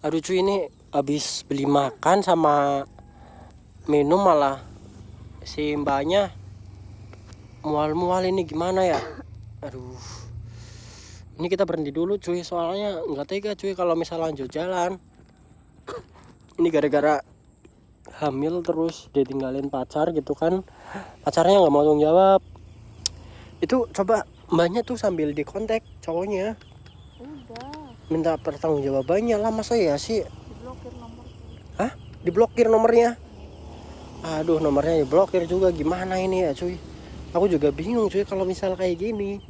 Aduh cuy, ini habis beli makan sama minum malah si mbaknya mual-mual, ini gimana ya? Aduh, ini kita berhenti dulu cuy, soalnya nggak tega cuy kalau misal lanjut jalan. Ini gara-gara hamil terus ditinggalin pacar gitu kan, pacarnya nggak mau tanggung jawab. Itu coba mbaknya tuh sambil dikontak cowoknya, Udah, minta pertanggungjawabannya lah. Masa ya sih? diblokir nomorku. Hah? Diblokir nomornya? Aduh, nomornya diblokir juga, gimana ini ya cuy? Aku juga bingung cuy kalau misal kayak gini.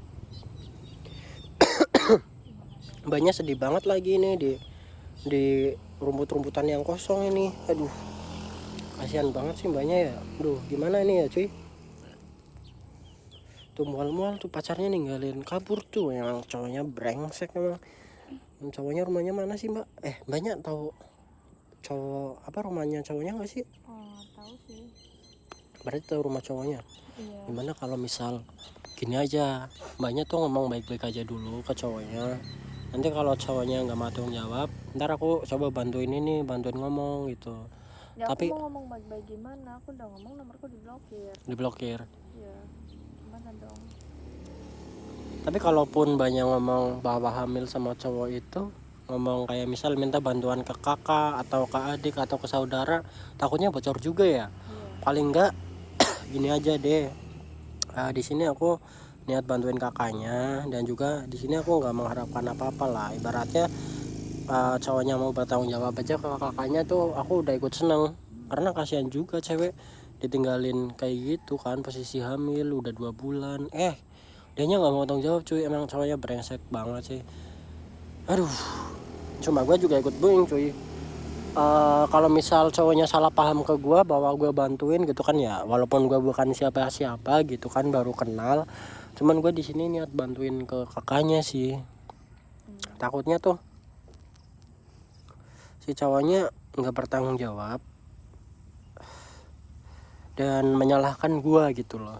Mbaknya sedih banget lagi ini di rumput-rumputan yang kosong ini. Aduh, kasihan banget sih mbaknya ya. Aduh, gimana ini ya cuy? Tuh mual-mual tuh pacarnya ninggalin kabur tuh. Emang cowoknya brengsek emang. Cowoknya rumahnya mana sih mbak? Mbaknya tahu cowok apa rumahnya cowoknya nggak sih? Oh, tahu sih. Berarti tahu rumah cowoknya. Iya. Gimana kalau misal gini aja, mbaknya tuh ngomong baik-baik aja dulu ke cowoknya. Nanti kalau cowoknya nggak mau tanggung jawab, ntar aku coba bantuin ngomong gitu. Ya aku Tapi mau ngomong baik-baik gimana? Aku udah ngomong nomorku diblokir. diblokir. Ya, gimana dong? Tapi kalaupun banyak ngomong bahwa hamil sama cowok itu, ngomong kayak misal minta bantuan ke kakak atau ke adik atau ke saudara, takutnya bocor juga ya. Iya. Paling enggak gini aja deh. Di sini aku niat bantuin kakaknya, dan juga di sini aku nggak mengharapkan apa-apa lah. Ibaratnya cowoknya mau bertanggung jawab aja ke kakaknya tuh aku udah ikut seneng, karena kasihan juga cewek ditinggalin kayak gitu kan, posisi hamil udah 2 bulan, dianya nggak mau tanggung jawab cuy. Emang cowoknya brengsek banget sih. Aduh, cuma gue juga ikut bingung cuy. Kalau misal cowoknya salah paham ke gue bahwa gue bantuin gitu kan ya, walaupun gue bukan siapa-siapa gitu kan, baru kenal, cuman gue di sini niat bantuin ke kakaknya sih. Takutnya tuh si cowoknya nggak bertanggung jawab dan menyalahkan gue gitu loh.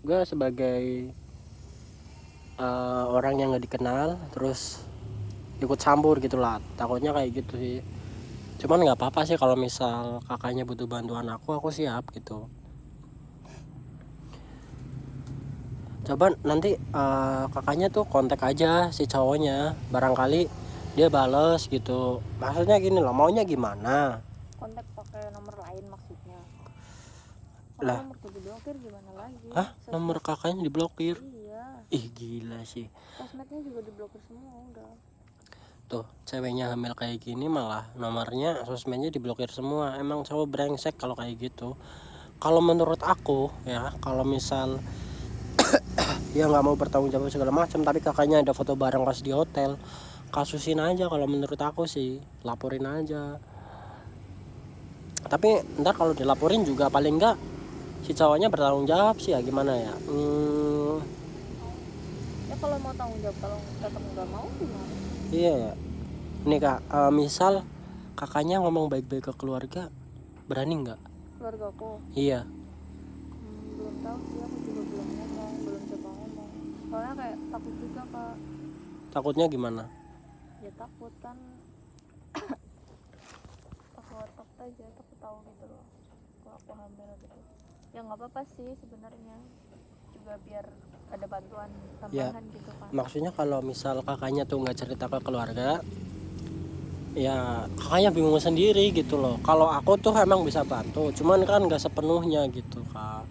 Gue sebagai orang yang nggak dikenal terus ikut campur gitu lah, takutnya kayak gitu sih. Cuman nggak apa-apa sih kalau misal kakaknya butuh bantuan aku siap gitu. Coba nanti kakaknya tuh kontak aja si cowoknya, barangkali dia bales gitu. Maksudnya gini loh, maunya gimana? Kontak pakai nomor lain maksudnya. Kalau Lah, nomorku diblokir gimana lagi? nomor kakaknya diblokir? Iya. Ih gila sih. Sosmednya juga diblokir semua udah. Tuh ceweknya hamil kayak gini malah nomornya sosmednya diblokir semua. Emang cowok brengsek kalau kayak gitu. Kalau menurut aku ya, kalau misal dia nggak mau bertanggung jawab segala macam, tapi kakaknya ada foto bareng pas di hotel, kasusin aja. Kalau menurut aku sih laporin aja. Tapi ntar kalau dilaporin juga paling nggak si cowoknya bertanggung jawab sih ya, gimana ya. Ya kalau mau tanggung jawab, kalau tetap nggak mau gimana? Iya ya. Nih kak, misal kakaknya ngomong baik-baik ke keluarga, berani nggak? Keluarga aku Iya. belum tahu sih, aku juga belum ngomong, belum coba ngomong. Soalnya kayak takut juga kak. Takutnya gimana? Ya takut kan, takut aja, takut tahu gitu loh kalau aku hamil gitu. Ya nggak apa-apa sih sebenarnya, juga biar ada bantuan Ya, tambahan gitu kan. maksudnya kalau misal kakaknya tuh nggak cerita ke keluarga, ya kakaknya bingung sendiri gitu loh. Kalau aku tuh emang bisa bantu, cuman kan nggak sepenuhnya gitu kak.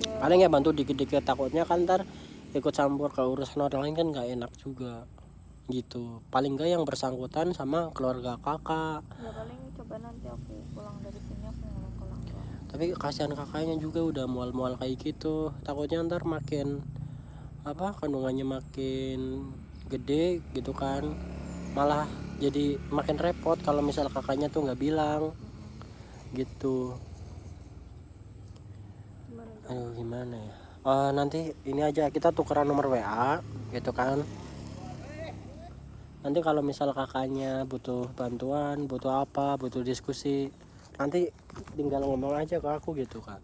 Ya, Paling ya bantu dikit-dikit, takutnya kan ntar ikut campur ke urusan orang lain kan nggak enak juga gitu. Paling nggak yang bersangkutan sama keluarga kakak. ya paling coba nanti aku pulang dari sini aku ngomong ke orang tua. Tapi kasihan kakaknya juga udah mual-mual kayak gitu, takutnya ntar makin kandungannya makin gede gitu kan, malah jadi makin repot kalau misal kakaknya tuh nggak bilang gitu. Gimana dong? Aduh gimana ya. Nanti ini aja, kita tukeran nomor WA gitu kan. Nanti kalau misal kakaknya butuh bantuan, butuh apa, butuh diskusi, nanti tinggal ngomong aja ke aku gitu kak.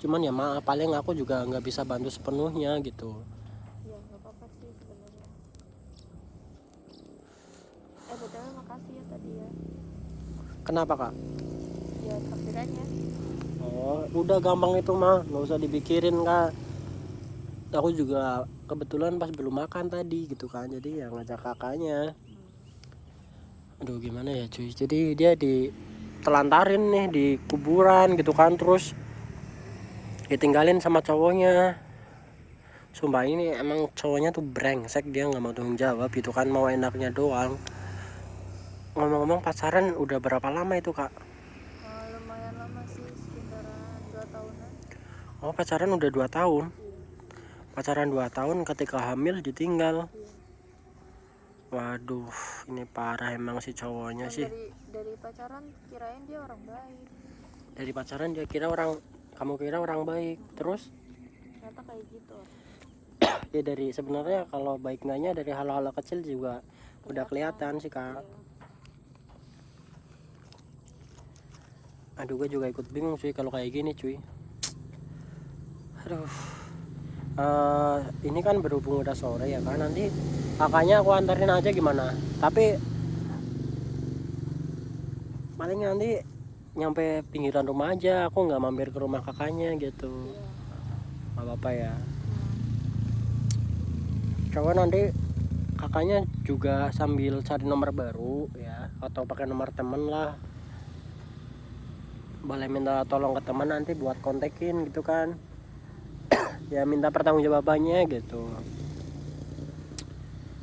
Cuman ya maaf, paling aku juga nggak bisa bantu sepenuhnya gitu. Ya nggak apa-apa sih sebenarnya. BTW makasih ya tadi ya. Kenapa kak? Ya takdirannya. Oh udah gampang itu mah, nggak usah dipikirin kak. Aku juga kebetulan pas belum makan tadi gitu kan, jadi ya ngajak kakaknya. Aduh gimana ya cuy, jadi dia ditelantarin nih di kuburan gitu kan, terus ditinggalin sama cowoknya. Sumpah ini emang cowoknya tuh brengsek, dia nggak mau tanggung jawab gitu kan, mau enaknya doang. Ngomong-ngomong pacaran udah berapa lama itu kak? Lumayan lama sih, sekitaran 2 tahunan. Oh pacaran udah 2 tahun. Iya. Pacaran 2 tahun ketika hamil ditinggal. Iya. Waduh ini parah emang si cowoknya sih. Dari pacaran kirain dia orang baik. Dari pacaran dia kira orang, kamu kira orang baik, terus Ternyata kayak gitu. ya dari sebenarnya kalau baik enggaknya dari hal-hal kecil juga udah kelihatan sih kak. Iya. Aduh gue juga ikut bingung cuy kalau kayak gini cuy. Aduh. Ini kan berhubung udah sore ya kan, nanti kakaknya aku antarin aja gimana, tapi paling nanti nyampe pinggiran rumah aja, aku nggak mampir ke rumah kakaknya gitu. Iya. Nggak apa-apa ya. Coba nanti kakaknya juga sambil cari nomor baru ya, atau pakai nomor temen lah, boleh minta tolong ke teman nanti buat kontekin gitu kan. Ya minta pertanggungjawabannya gitu.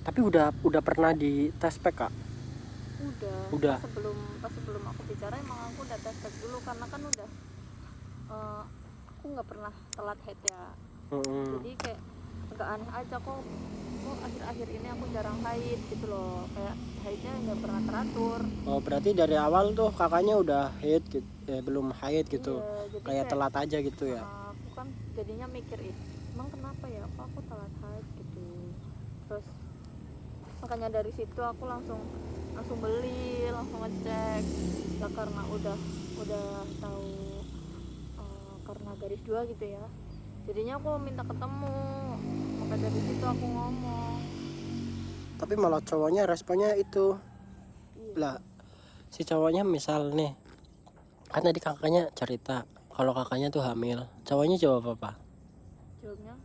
Tapi udah pernah di tes pack kak? Udah. Pas sebelum aku bicara emang aku udah tes pack dulu karena kan udah aku nggak pernah telat haid ya. Jadi kayak agak aneh aja kok akhir-akhir ini aku jarang haid gitu loh, kayak haidnya nggak pernah teratur. Oh berarti dari awal tuh kakaknya udah haid gitu, belum haid gitu. Iya, jadi kayak telat aja gitu ya. aku kan jadinya mikir emang kenapa ya kok aku telat haid gitu. Terus makanya dari situ aku langsung beli, langsung ngecek ya, karena udah tahu karena garis 2 gitu ya, jadinya aku minta ketemu, maka dari situ aku ngomong. Tapi malah cowoknya responnya itu lah, si cowoknya misal nih kan tadi kakaknya cerita kalau kakaknya tuh hamil, cowoknya jawab apa? Jawabnya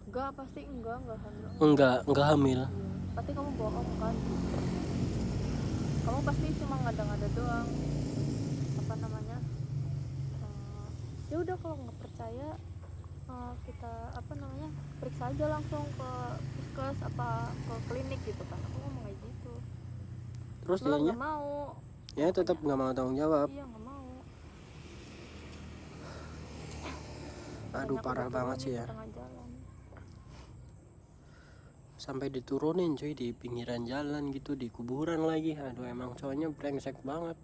enggak, pasti enggak hamil. Enggak hamil. Iya, pasti kamu bohong kan, kamu pasti cuma ngada-ngada doang. Apa namanya, ya udah kalau nggak percaya kita apa namanya periksa aja langsung ke puskes apa ke klinik gitu kan, aku ngomong kayak gitu. Terus Lo dianya nggak mau, ya tetap nggak mau tanggung jawab. iya nggak mau. Aduh Makanya aku parah banget diturunin sih ya, di tengah jalan. sampai diturunin cuy di pinggiran jalan gitu, di kuburan lagi. Aduh emang cowoknya brengsek banget.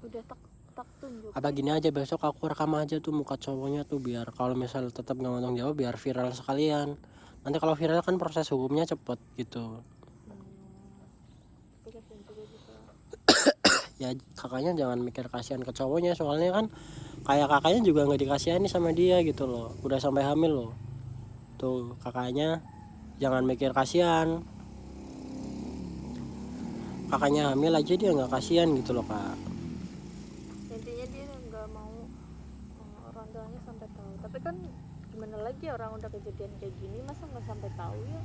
Udah tak tunjuk. Apa gini aja, besok aku rekam aja tuh muka cowoknya tuh, biar kalau misal tetap nggak mau tanggung jawab biar viral sekalian. Nanti kalau viral kan proses hukumnya cepet gitu. Tapi kasihan juga gitu. Ya kakaknya jangan mikir kasihan ke cowoknya, soalnya kan kayak kakaknya juga nggak dikasihani sama dia gitu loh, udah sampai hamil loh. Tuh kakaknya jangan mikir kasihan, kakaknya hamil aja dia nggak kasihan gitu loh kak. Intinya dia nggak mau orang tuanya sampai tahu. Tapi kan gimana lagi, orang udah kejadian kayak gini masa nggak sampai tahu ya.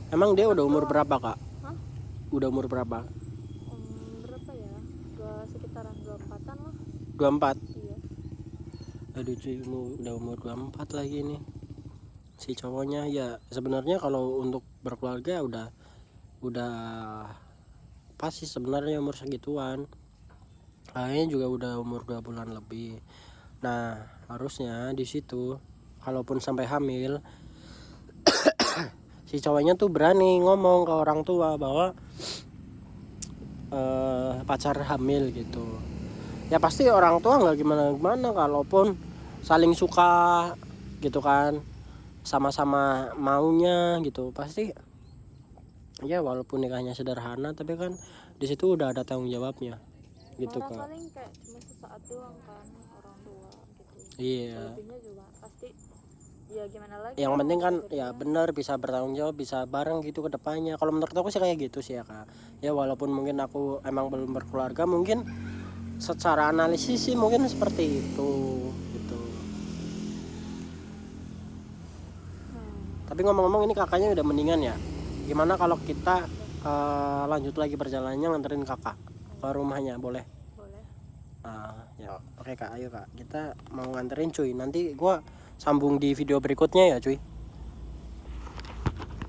Emang dia udah umur berapa kak? Hah? Udah umur berapa? Berapa ya, sekitaran 24-an lah. 24. Iya. Aduh cuy, udah umur 24 lagi nih si cowoknya. Ya sebenarnya kalau untuk berkeluarga udah pas sih sebenarnya umur segituan. Kayaknya juga udah umur 2 bulan lebih. Nah harusnya di situ kalaupun sampai hamil si cowoknya tuh berani ngomong ke orang tua bahwa pacar hamil gitu. Ya pasti orang tua nggak gimana kalaupun saling suka gitu kan, sama-sama maunya gitu, pasti ya walaupun nikahnya sederhana tapi kan di situ udah ada tanggung jawabnya gitu Marah kak. paling kayak cuma sesaat doang kan orang tua gitu. Iya. Selebihnya juga pasti ya gimana lagi, Yang penting kan ya akhirnya. benar bisa bertanggung jawab, bisa bareng gitu ke depannya. Kalau menurut aku sih kayak gitu sih ya kak. Ya walaupun mungkin aku emang belum berkeluarga, mungkin secara analisis sih mungkin seperti itu gitu. Tapi ngomong-ngomong ini kakaknya udah mendingan ya. Gimana kalau kita lanjut lagi perjalanannya, nganterin kakak ke rumahnya, boleh? Boleh. Ya oke kak, ayo kak, kita mau nganterin cuy. Nanti gua sambung di video berikutnya ya cuy.